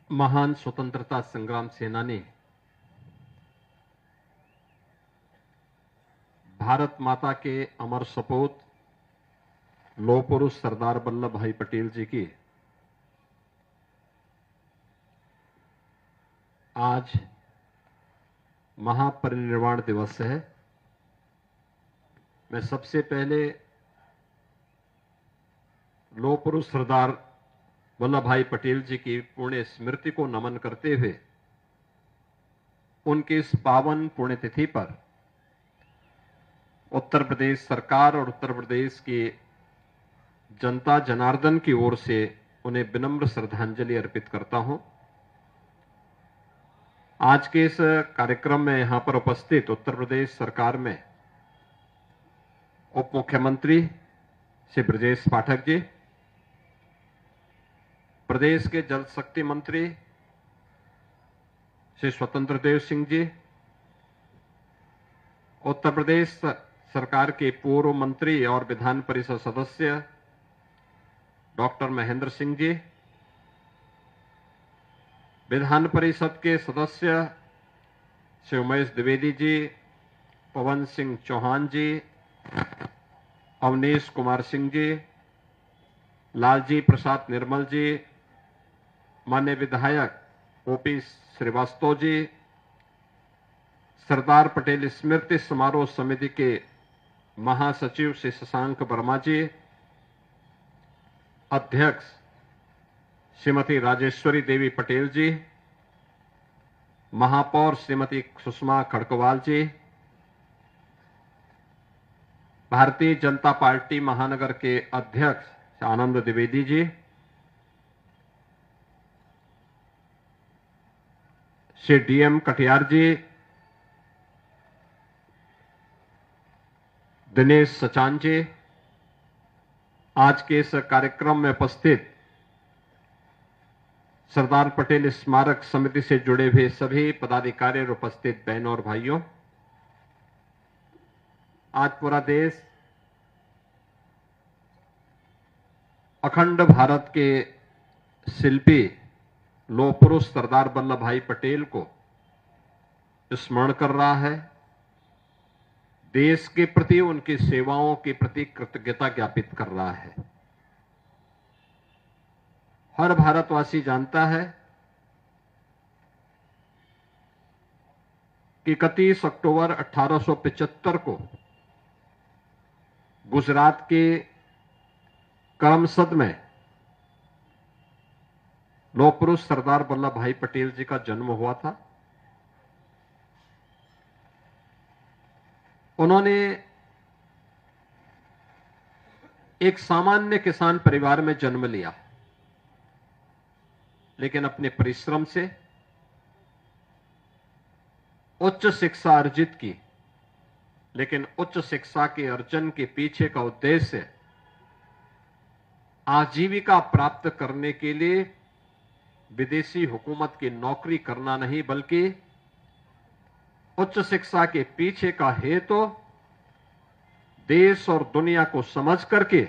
महान स्वतंत्रता संग्राम सेनानी भारत माता के अमर सपूत लौह पुरुष सरदार वल्लभ भाई पटेल जी की आज महापरिनिर्वाण दिवस है। मैं सबसे पहले लौह पुरुष सरदार वल्लभ भाई पटेल जी की पुण्य स्मृति को नमन करते हुए उनकी इस पावन पुण्यतिथि पर उत्तर प्रदेश सरकार और उत्तर प्रदेश की जनता जनार्दन की ओर से उन्हें विनम्र श्रद्धांजलि अर्पित करता हूं। आज के इस कार्यक्रम में यहां पर उपस्थित उत्तर प्रदेश सरकार में उप मुख्यमंत्री श्री ब्रजेश पाठक जी, प्रदेश के जल शक्ति मंत्री श्री स्वतंत्र देव सिंह जी, उत्तर प्रदेश सरकार के पूर्व मंत्री और विधान परिषद सदस्य डॉक्टर महेंद्र सिंह जी, विधान परिषद के सदस्य श्री उमेश द्विवेदी जी, पवन सिंह चौहान जी, अवनीश कुमार सिंह जी, लालजी प्रसाद निर्मल जी, माननीय विधायक ओपी श्रीवास्तव जी, सरदार पटेल स्मृति समारोह समिति के महासचिव श्री शशांक वर्मा जी, अध्यक्ष श्रीमती राजेश्वरी देवी पटेल जी, महापौर श्रीमती सुषमा खड़कवाल जी, भारतीय जनता पार्टी महानगर के अध्यक्ष आनंद द्विवेदी जी, श्री डीएम कटियार जी, दिनेश सचान जी, आज के इस कार्यक्रम में उपस्थित सरदार पटेल स्मारक समिति से जुड़े हुए सभी पदाधिकारी और उपस्थित बहनों और भाइयों, आज पूरा देश अखंड भारत के शिल्पी लौह पुरुष सरदार वल्लभ भाई पटेल को स्मरण कर रहा है। देश के प्रति उनकी सेवाओं के प्रति कृतज्ञता ज्ञापित कर रहा है। हर भारतवासी जानता है कि 31 अक्टूबर 1875 को गुजरात के करमसद में लौह पुरुष सरदार वल्लभ भाई पटेल जी का जन्म हुआ था। उन्होंने एक सामान्य किसान परिवार में जन्म लिया, लेकिन अपने परिश्रम से उच्च शिक्षा अर्जित की। लेकिन उच्च शिक्षा के अर्जन के पीछे का उद्देश्य आजीविका प्राप्त करने के लिए विदेशी हुकूमत की नौकरी करना नहीं, बल्कि उच्च शिक्षा के पीछे का हेतु देश और दुनिया को समझ करके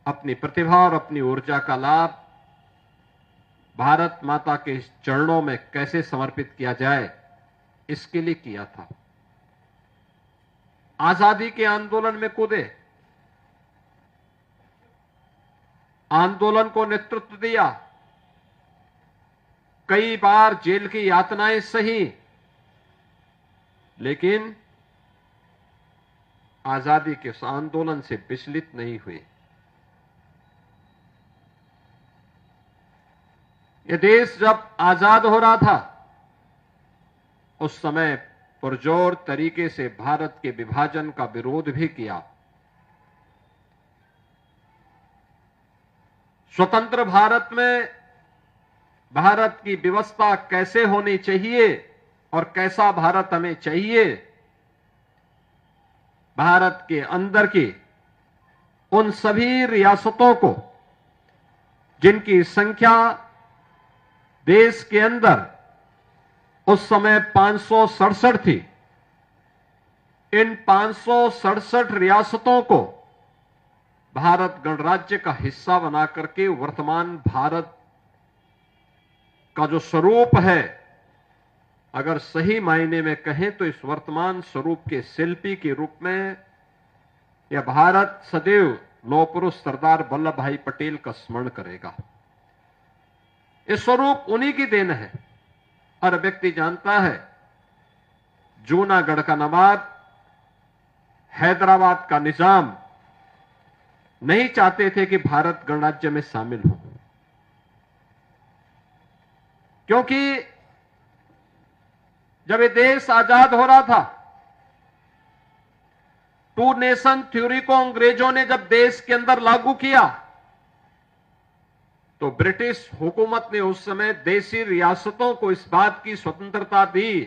अपनी प्रतिभा और अपनी ऊर्जा का लाभ भारत माता के चरणों में कैसे समर्पित किया जाए, इसके लिए किया था। आजादी के आंदोलन में कूदे, आंदोलन को नेतृत्व दिया, कई बार जेल की यातनाएं सही, लेकिन आजादी के उस आंदोलन से विचलित नहीं हुए। यह देश जब आजाद हो रहा था, उस समय पुरजोर तरीके से भारत के विभाजन का विरोध भी किया। स्वतंत्र भारत में भारत की व्यवस्था कैसे होनी चाहिए और कैसा भारत हमें चाहिए, भारत के अंदर की उन सभी रियासतों को जिनकी संख्या देश के अंदर उस समय 567 थी, इन 567 रियासतों को भारत गणराज्य का हिस्सा बना करके वर्तमान भारत का जो स्वरूप है, अगर सही मायने में कहें तो इस वर्तमान स्वरूप के शिल्पी के रूप में यह भारत सदैव लौह पुरुष सरदार वल्लभ भाई पटेल का स्मरण करेगा। इस स्वरूप उन्हीं की देन है। हर व्यक्ति जानता है, जूनागढ़ का नवाब, हैदराबाद का निजाम नहीं चाहते थे कि भारत गणराज्य में शामिल हो, क्योंकि जब ये देश आजाद हो रहा था, टू नेशन थ्योरी को अंग्रेजों ने जब देश के अंदर लागू किया, तो ब्रिटिश हुकूमत ने उस समय देशी रियासतों को इस बात की स्वतंत्रता दी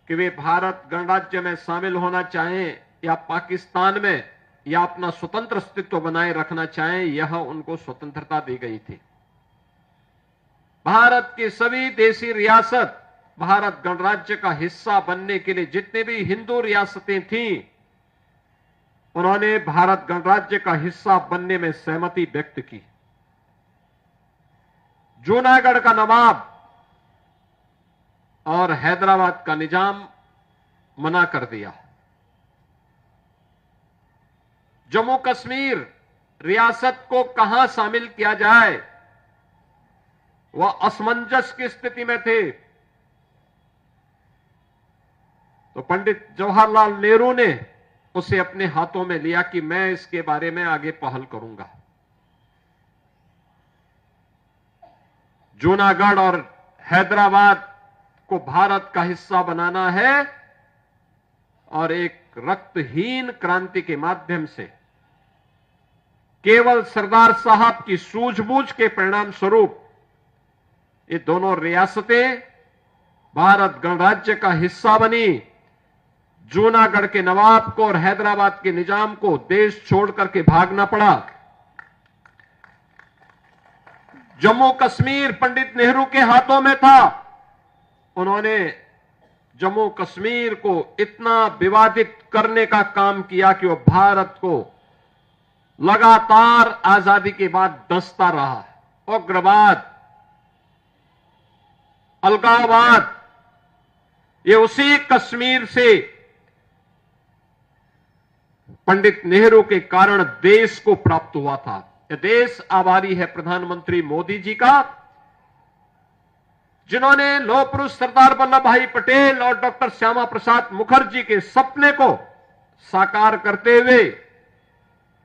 कि वे भारत गणराज्य में शामिल होना चाहें या पाकिस्तान में या अपना स्वतंत्र अस्तित्व बनाए रखना चाहें, यह उनको स्वतंत्रता दी गई थी। भारत की सभी देशी रियासत भारत गणराज्य का हिस्सा बनने के लिए जितने भी हिंदू रियासतें थीं, उन्होंने भारत गणराज्य का हिस्सा बनने में सहमति व्यक्त की। जूनागढ़ का नवाब और हैदराबाद का निजाम मना कर दिया। जम्मू कश्मीर रियासत को कहां शामिल किया जाए, वह असमंजस की स्थिति में थे। तो पंडित जवाहरलाल नेहरू ने उसे अपने हाथों में लिया कि मैं इसके बारे में आगे पहल करूंगा। जूनागढ़ और हैदराबाद को भारत का हिस्सा बनाना है और एक रक्तहीन क्रांति के माध्यम से केवल सरदार साहब की सूझबूझ के परिणाम स्वरूप ये दोनों रियासतें भारत गणराज्य का हिस्सा बनी। जूनागढ़ के नवाब को और हैदराबाद के निजाम को देश छोड़ करके भागना पड़ा। जम्मू कश्मीर पंडित नेहरू के हाथों में था। उन्होंने जम्मू कश्मीर को इतना विवादित करने का काम किया कि वह भारत को लगातार आजादी के बाद डसता रहा। उग्रवाद, अलगाववाद, ये उसी कश्मीर से पंडित नेहरू के कारण देश को प्राप्त हुआ था। यह देश आभारी है प्रधानमंत्री मोदी जी का, जिन्होंने लौह पुरुष सरदार वल्लभ भाई पटेल और डॉक्टर श्यामा प्रसाद मुखर्जी के सपने को साकार करते हुए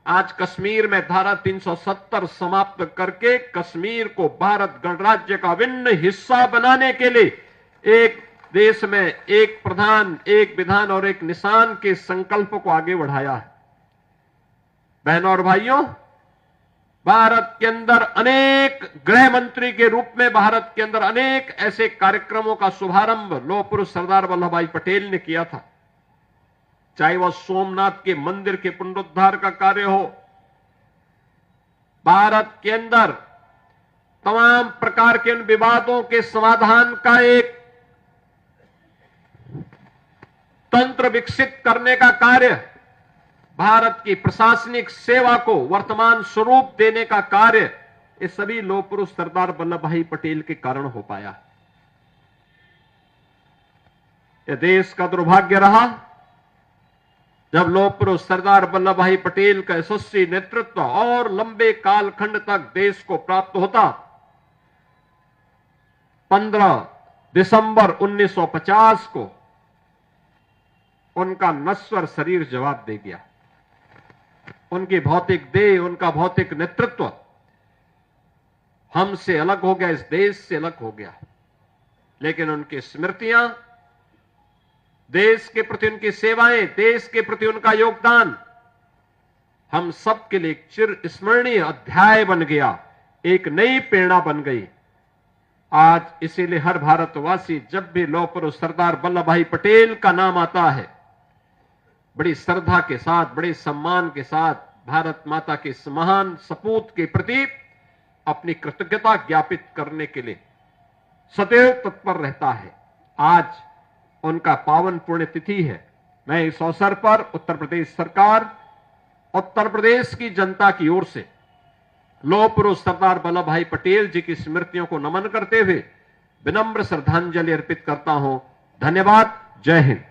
आज कश्मीर में धारा 370 समाप्त करके कश्मीर को भारत गणराज्य का अभिन्न हिस्सा बनाने के लिए एक देश में एक प्रधान, एक विधान और एक निशान के संकल्प को आगे बढ़ाया है। बहनों और भाइयों, भारत के अंदर अनेक गृह मंत्री के रूप में भारत के अंदर अनेक ऐसे कार्यक्रमों का शुभारंभ लौह पुरुष सरदार वल्लभ भाई पटेल ने किया था। चाहे वह सोमनाथ के मंदिर के पुनरुद्धार का कार्य हो, भारत के अंदर तमाम प्रकार के उन विवादों के समाधान का एक तंत्र विकसित करने का कार्य, भारत की प्रशासनिक सेवा को वर्तमान स्वरूप देने का कार्य, ये सभी लौह पुरुष सरदार वल्लभ भाई पटेल के कारण हो पाया। यह देश का दुर्भाग्य रहा जब लौह पुरुष सरदार वल्लभ भाई पटेल का यशस्वी नेतृत्व और लंबे कालखंड तक देश को प्राप्त होता। 15 दिसंबर 1950 को उनका नश्वर शरीर जवाब दे गया। उनकी भौतिक देह, उनका भौतिक नेतृत्व हमसे अलग हो गया, इस देश से अलग हो गया। लेकिन उनकी स्मृतियां, देश के प्रति उनकी सेवाएं, देश के प्रति उनका योगदान हम सबके लिए एक चिर स्मरणीय अध्याय बन गया, एक नई प्रेरणा बन गई। आज इसीलिए हर भारतवासी जब भी लौह पुरुष सरदार वल्लभ भाई पटेल का नाम आता है, बड़ी श्रद्धा के साथ, बड़े सम्मान के साथ भारत माता के इस महान सपूत के प्रति अपनी कृतज्ञता ज्ञापित करने के लिए सदैव तत्पर रहता है। आज उनका पावन पुण्यतिथि है। मैं इस अवसर पर उत्तर प्रदेश सरकार, उत्तर प्रदेश की जनता की ओर से लौह पुरुष सरदार वल्लभ भाई पटेल जी की स्मृतियों को नमन करते हुए विनम्र श्रद्धांजलि अर्पित करता हूं। धन्यवाद। जय हिंद।